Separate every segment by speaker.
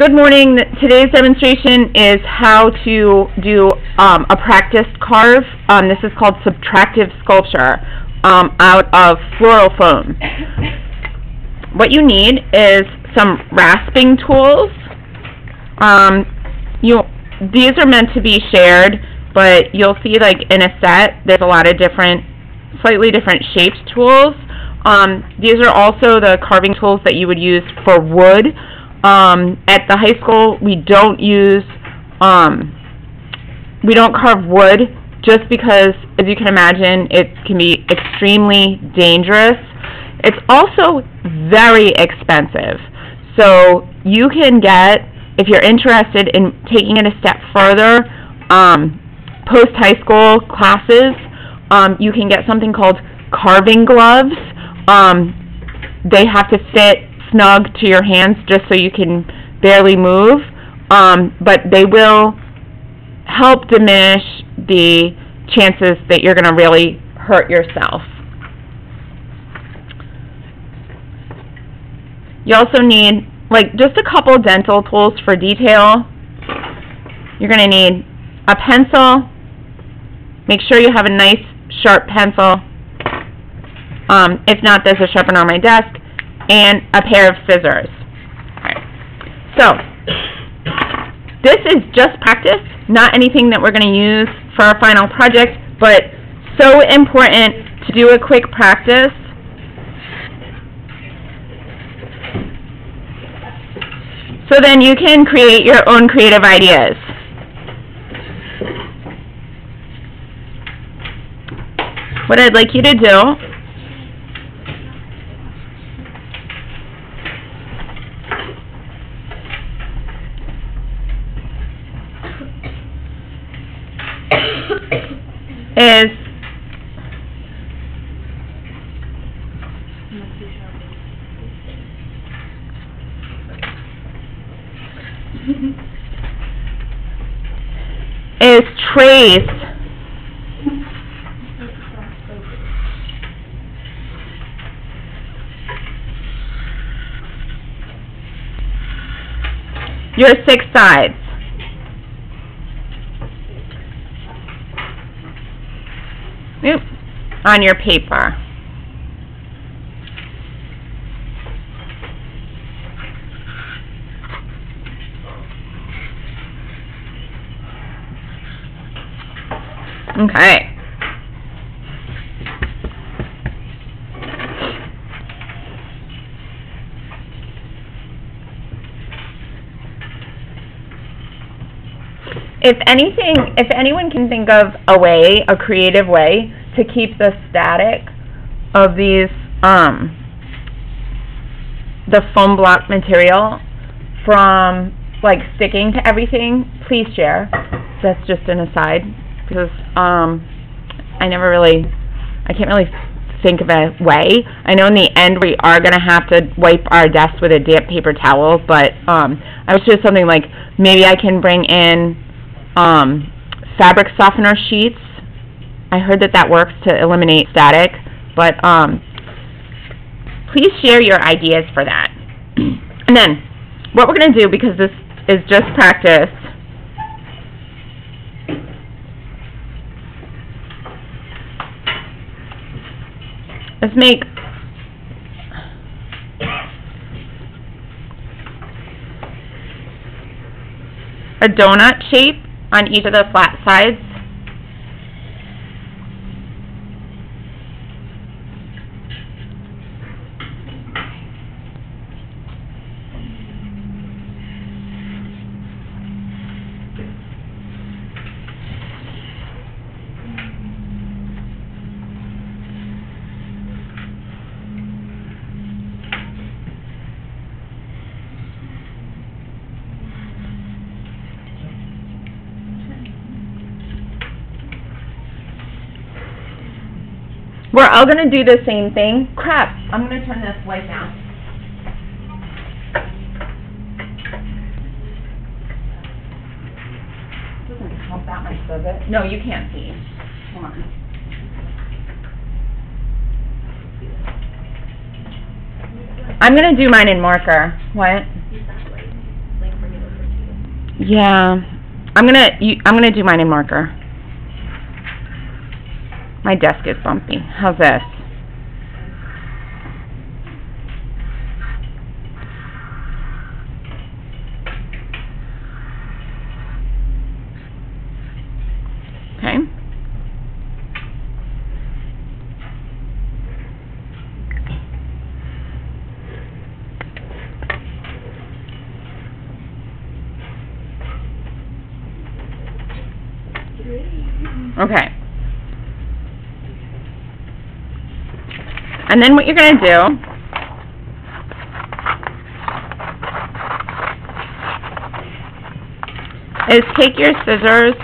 Speaker 1: Good morning. Today's demonstration is how to do a practice carve. This is called subtractive sculpture out of floral foam. What you need is some rasping tools. These are meant to be shared, but you'll see like in a set there's a lot of slightly different shaped tools. These are also the carving tools that you would use for wood. At the high school, we don't carve wood just because, as you can imagine, it can be extremely dangerous. It's also very expensive. So you can get, if you're interested in taking it a step further, post-high school classes, you can get something called carving gloves. They have to fit snug to your hands just so you can barely move, but they will help diminish the chances that you're going to really hurt yourself. You also need just a couple dental tools for detail. You're going to need a pencil. Make sure you have a nice sharp pencil. If not, there's a sharpener on my desk. And a pair of scissors. Right. So, this is just practice, not anything that we're going to use for our final project, but so important to do a quick practice. So then you can create your own creative ideas. What I'd like you to do is trace your 6 sides. On your paper. Okay. If anyone can think of a creative way to keep the static of these, the foam block material from sticking to everything, please share. That's just an aside, because I can't really think of a way. I know in the end we are going to have to wipe our desk with a damp paper towel, but I was just something like maybe I can bring in fabric softener sheets. I heard that works to eliminate static, but please share your ideas for that. And then, what we're going to do, because this is just practice, let's make a donut shape on each of the flat sides. We're all going to do the same thing. Crap, I'm going to turn this light down. Doesn't help that much, does it? No, you can't see. Hold on. I'm going to do mine in marker. What?
Speaker 2: Use that light. Like, bring it
Speaker 1: Yeah. I'm gonna do mine in marker. My desk is bumpy. How's this? Okay. Okay. And then what you're going to do is take your scissors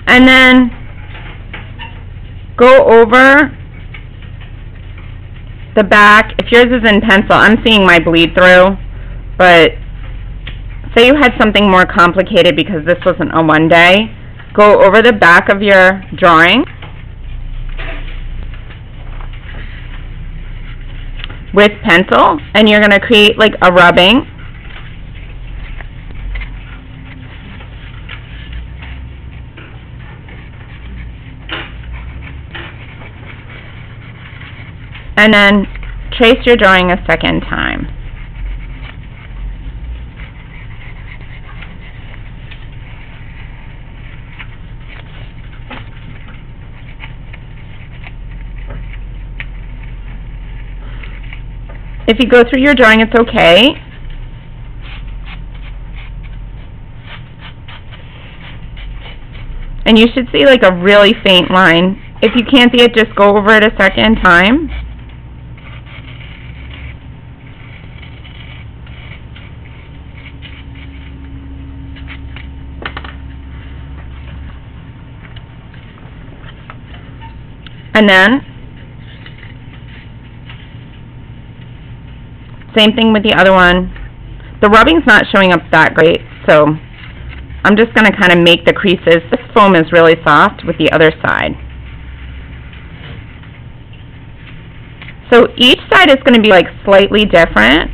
Speaker 1: and then go over the back. If yours is in pencil, I'm seeing my bleed through, but say you had something more complicated because this wasn't a one day, go over the back of your drawing with pencil, and you're going to create like a rubbing. And then trace your drawing a second time. If you go through your drawing, it's okay. And you should see like a really faint line. If you can't see it, just go over it a second time. And then, same thing with the other one. The rubbing's not showing up that great, so I'm just going to kind of make the creases. This foam is really soft with the other side. So each side is going to be like slightly different.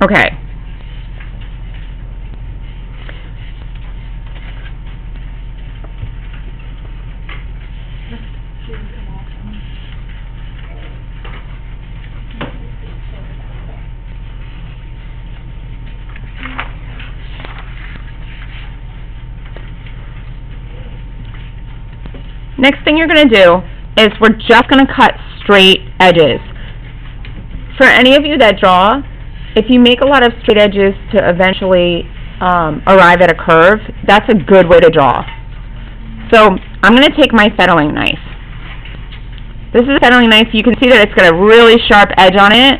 Speaker 1: Okay. Next thing you're going to do is we're just going to cut straight edges. For any of you that draw, if you make a lot of straight edges to eventually arrive at a curve, that's a good way to draw. So I'm going to take my fettling knife. This is a fettling knife. You can see that it's got a really sharp edge on it.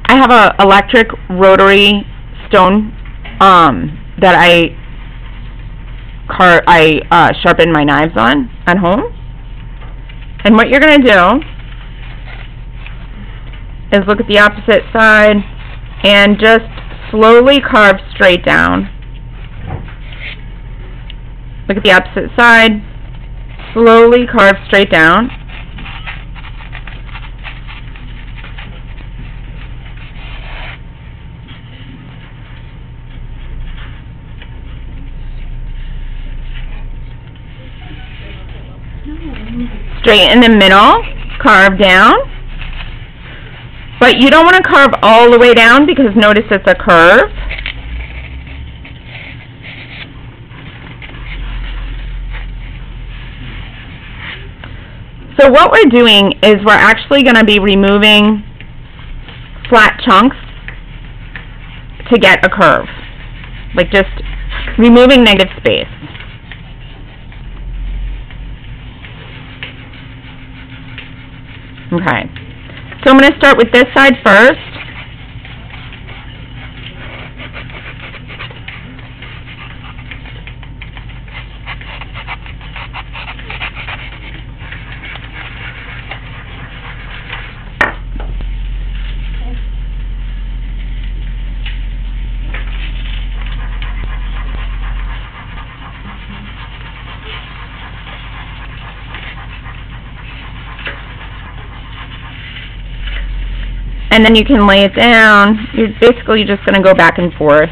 Speaker 1: I have a electric rotary stone that I sharpen my knives on at home. And what you're going to do is look at the opposite side and just slowly carve straight down. Look at the opposite side, slowly carve straight down. Straight in the middle, carve down. But you don't want to carve all the way down because notice it's a curve. So what we're doing is we're actually going to be removing flat chunks to get a curve. Like just removing negative space. Okay. So I'm going to start with this side first. And then you can lay it down. You're basically just going to go back and forth.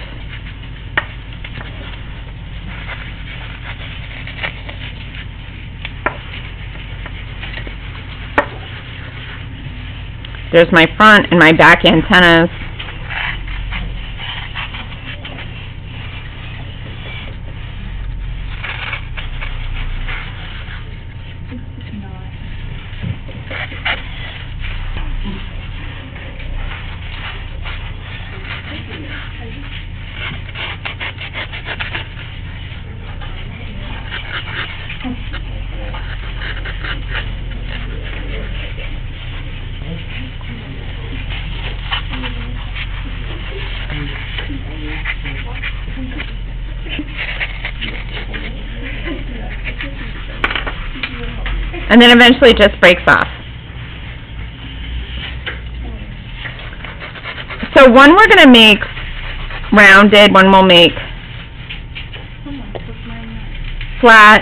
Speaker 1: There's my front and my back antennas. And then eventually it just breaks off. So one we're going to make rounded, one we'll make flat.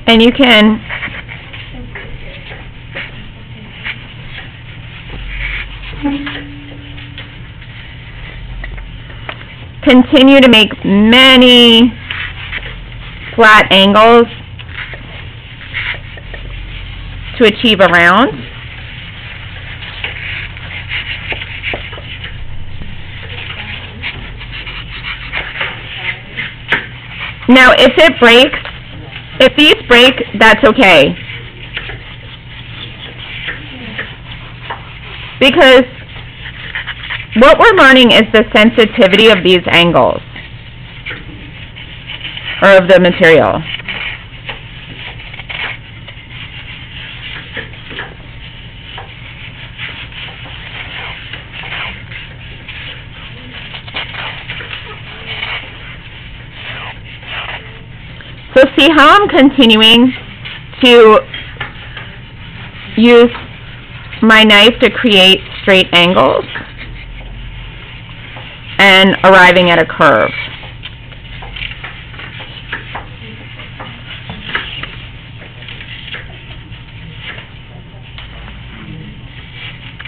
Speaker 1: And you can continue to make many flat angles to achieve a round. Now, if it breaks, if these break, that's okay. Because what we're learning is the sensitivity of these angles, or of the material. So see how I'm continuing to use my knife to create straight angles and arriving at a curve.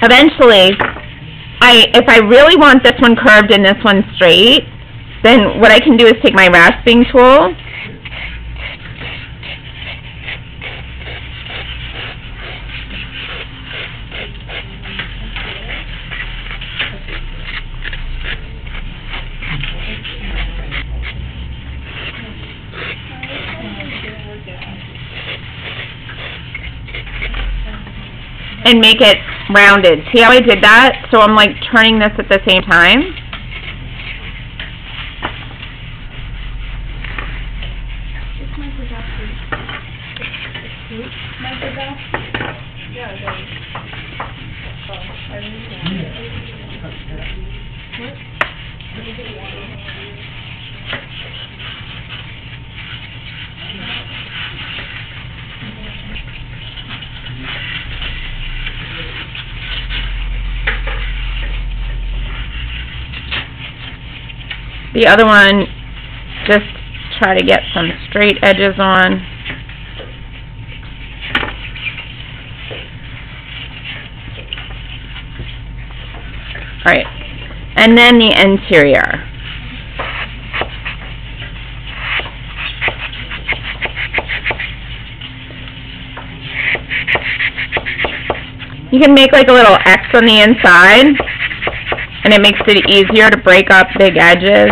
Speaker 1: Eventually, if I really want this one curved and this one straight, then what I can do is take my rasping tool and make it rounded. See how I did that? So I'm like turning this at the same time. The other one, just try to get some straight edges on. Alright, and then the interior. You can make like a little X on the inside, and it makes it easier to break up big edges.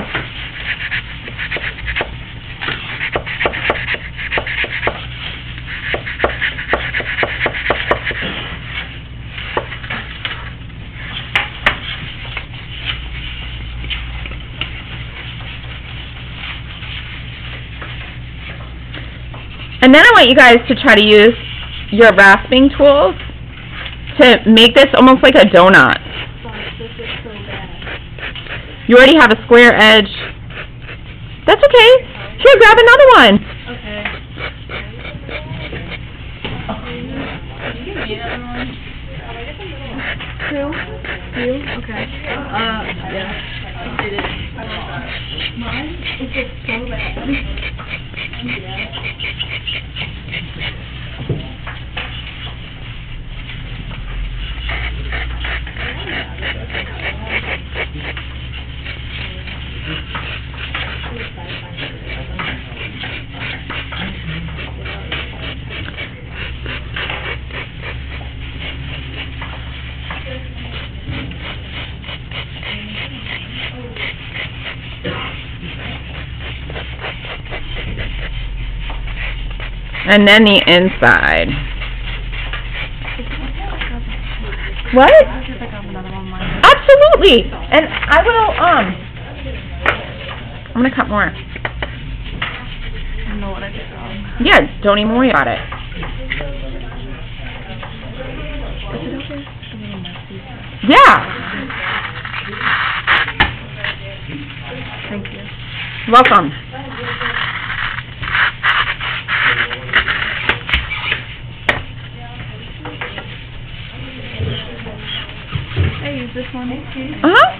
Speaker 1: And then I want you guys to try to use your rasping tools to make this almost like a donut. You already have a square edge. That's okay. Here, grab another one.
Speaker 2: Okay. Two? Okay. Yeah. I did it. Mine is just so bad.
Speaker 1: And then the inside. What? Absolutely. And I will, I'm gonna cut more.
Speaker 2: I know what I did wrong.
Speaker 1: Yeah, don't even worry about it. Yeah.
Speaker 2: Thank you.
Speaker 1: Welcome.
Speaker 2: Hey, use this one.
Speaker 1: Uh-huh.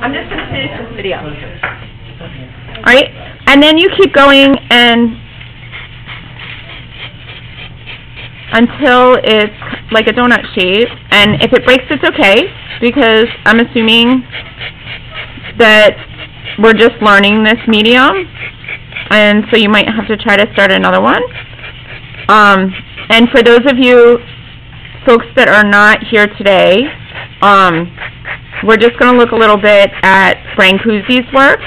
Speaker 1: I'm just going to finish this video. Alright, and then you keep going and until it's like a donut shape, and if it breaks it's okay, because I'm assuming that we're just learning this medium, and so you might have to try to start another one. And for those of you folks that are not here today, we're just going to look a little bit at Brancusi's work,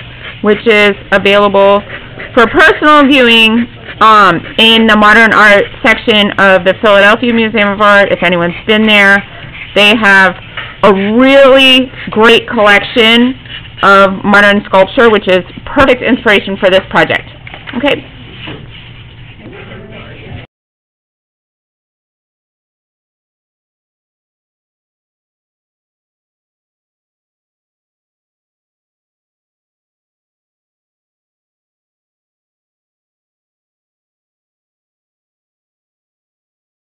Speaker 1: which is available for personal viewing in the Modern Art section of the Philadelphia Museum of Art. If anyone's been there, they have a really great collection of modern sculpture, which is perfect inspiration for this project. Okay.